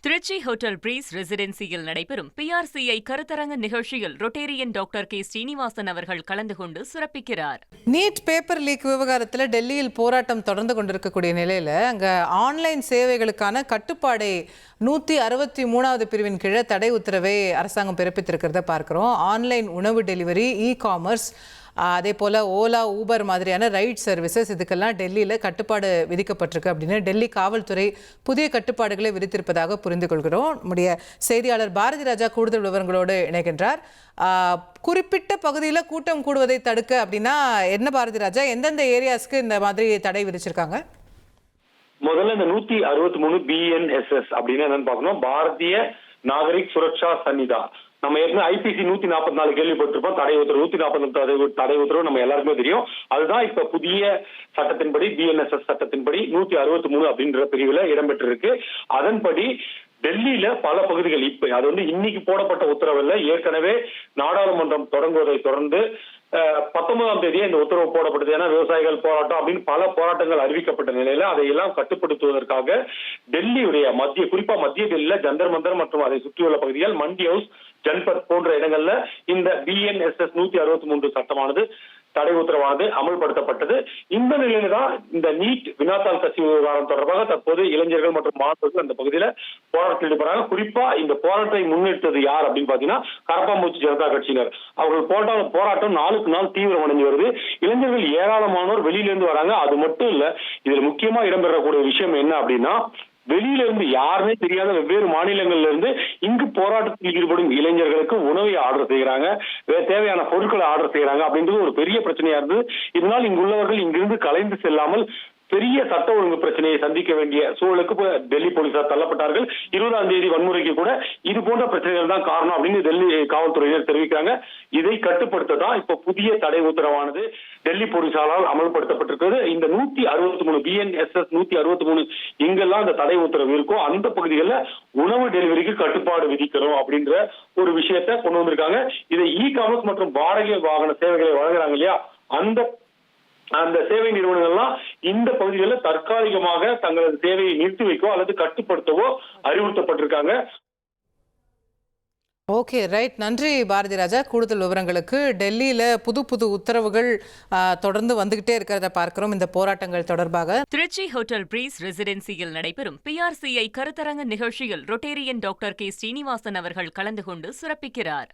Trichy hotel breeze ரெசிடென்சியில் நடைபெறும் PRCI கருத்தரங்க நிகழ்ச்சியில் Rotarian doctor K Srinivasan அவர்கள் கலந்து கொண்டு சிறப்பிக்கிறார். நீட் பேப்பர் லீக் விவகாரத்தில் டெல்லியில் போராட்டம் தொடர்ந்து கொண்டிருக்கக்கூடிய நிலையில் அங்கே ஆன்லைன் சேவைகளுக்கான கட்டுப்பாடை 163வது பிரிவின் கீழே தடை உத்தரவை அரசாங்கம் பிறப்பித்திருக்கிறத பார்க்கிறோம். ஆன்லைன் உணவு டெலிவரி, காமர்ஸ், அதே போல் ஓலா, ஊபர் மாதிரியான ரைட் சர்வீசஸ் இதுக்கெல்லாம் டெல்லியில் கட்டுப்பாடு விதிக்கப்பட்டிருக்கு அப்படின்னு டெல்லி காவல்துறை புதிய கட்டுப்பாடுகளை விதித்திருப்பதாக புரிந்து கொள்கிறோம். நம்முடைய செய்தியாளர் பாரதி ராஜா கூடுதல் விவரங்களோடு இணைகின்றார். குறிப்பிட்ட பகுதியில் கூட்டம் கூடுவதை தடுக்க அப்படின்னா என்ன பாரதி ராஜா, எந்தெந்த ஏரியாஸ்க்கு இந்த மாதிரி தடை விதிச்சிருக்காங்க? முதல்ல இந்த 163 BNSS அப்படின்னு என்னன்னு பார்க்கணும். பாரதிய நாகரிக் சுரக்ஷா சன்னிதா. நம்ம ஏற்கனவே IPC 144 கேள்விப்பட்டிருப்போம். தடை உத்தரவு 144 தடை உத்தரவு நம்ம எல்லாருக்குமே தெரியும். அதுதான் இப்ப புதிய சட்டத்தின்படி BNSS சட்டத்தின்படி 163 அப்படின்ற பிரிவுல இடம்பெற்றிருக்கு. அதன்படி டெல்லியில பல பகுதிகள் இப்ப அது இன்னைக்கு போடப்பட்ட உத்தரவில் ஏற்கனவே நாடாளுமன்றம் தொடங்குவதை தொடர்ந்து 19ஆம் தேதியே இந்த உத்தரவு போடப்பட்டது. ஏன்னா விவசாயிகள் போராட்டம் அப்படின்னு பல போராட்டங்கள் அறிவிக்கப்பட்ட நிலையில அதையெல்லாம் கட்டுப்படுத்துவதற்காக டெல்லியுடைய குறிப்பா மத்திய டெல்லியில ஜந்தர் மந்தர் மற்றும் அதை சுற்றியுள்ள பகுதிகள், மண்டி ஹவுஸ், ஜன்பத் போன்ற இடங்கள்ல இந்த BNSS 163 சட்டமானது தடை உத்தரவானது அமல்படுத்தப்பட்டது. இந்த நிலையில தான் இந்த நீட் வினாத்தாள் கசிவு விவகாரம் தொடர்பாக தற்போது இளைஞர்கள் மற்றும் மாணவர்கள் அந்த பகுதியில போராட்டத்தில் ஈடுபடுறாங்க. குறிப்பா இந்த போராட்டத்தை முன்னெடுத்தது யார் அப்படின்னு பாத்தீங்கன்னா கரப்பாம்பூச்சி ஜனதா கட்சியினர். அவர்கள் போராட்டம் நாளுக்கு நாள் தீவிரமடைஞ்சு வருது. இளைஞர்கள் ஏராளமானோர் வெளியில இருந்து வராங்க. அது மட்டும் இல்ல, இதுல முக்கியமா இடம்பெறக்கூடிய விஷயம் என்ன அப்படின்னா, வெளியில இருந்து யாருமே தெரியாத வெவ்வேறு மாநிலங்கள்ல இருந்து இங்கு போராட்டத்தில் ஈடுபடும் இளைஞர்களுக்கு உணவை ஆர்டர் செய்யறாங்க, தேவையான பொருட்களை ஆர்டர் செய்யறாங்க அப்படின்றது ஒரு பெரிய பிரச்சனையா இருந்தது. இதனால் இங்குள்ளவர்கள் இங்கிருந்து கலைந்து செல்லாமல் பெரிய சட்ட ஒழுங்கு பிரச்சனையை சந்திக்க வேண்டிய சூழலுக்கு டெல்லி போலீசார் தள்ளப்பட்டார்கள். 20ஆம் தேதி வன்முறைக்கு கூட இது போன்ற பிரச்சனைகள் தான் காரணம் அப்படின்னு டெல்லி காவல்துறையினர் தெரிவிக்கிறாங்க. இதை கட்டுப்படுத்த தான் இப்ப புதிய தடை உத்தரவானது டெல்லி போலீசாரால் அமல்படுத்தப்பட்டிருக்கிறது. இந்த 163 BNSS 163 எங்கெல்லாம் இந்த தடை உத்தரவு இருக்கோ அந்த பகுதிகளில் உணவு டெலிவரிக்கு கட்டுப்பாடு விதிக்கணும் அப்படின்ற ஒரு விஷயத்தை கொண்டு வந்திருக்காங்க. இதை காமர்ஸ் மற்றும் வாடகை வாகன சேவைகளை வழங்குறாங்க இல்லையா, அந்த சேவை நிறுவனங்கள்லாம் இந்த பகுதிகளில் தற்காலிகமாக தங்களது சேவையை நிறுத்தி வைக்கவோ அல்லது கட்டுப்படுத்தவோ அறிவுறுத்தப்பட்டிருக்காங்க. Okay, right. நன்றி பாரதி ராஜா. கூடுதல் விவரங்களுக்கு. டெல்லியில புது உத்தரவுகள் தொடர்ந்து வந்துகிட்டே இருக்கிறத பார்க்கிறோம் இந்த போராட்டங்கள் தொடர்பாக. திருச்சி ஹோட்டல் பிரீஸ் ரெசிடென்சியில் நடைபெறும் PRCI கருத்தரங்க நிகழ்ச்சியில் ரொட்டேரியன் டாக்டர் கே ஸ்ரீனிவாசன் அவர்கள் கலந்து கொண்டு சிறப்பிக்கிறார்.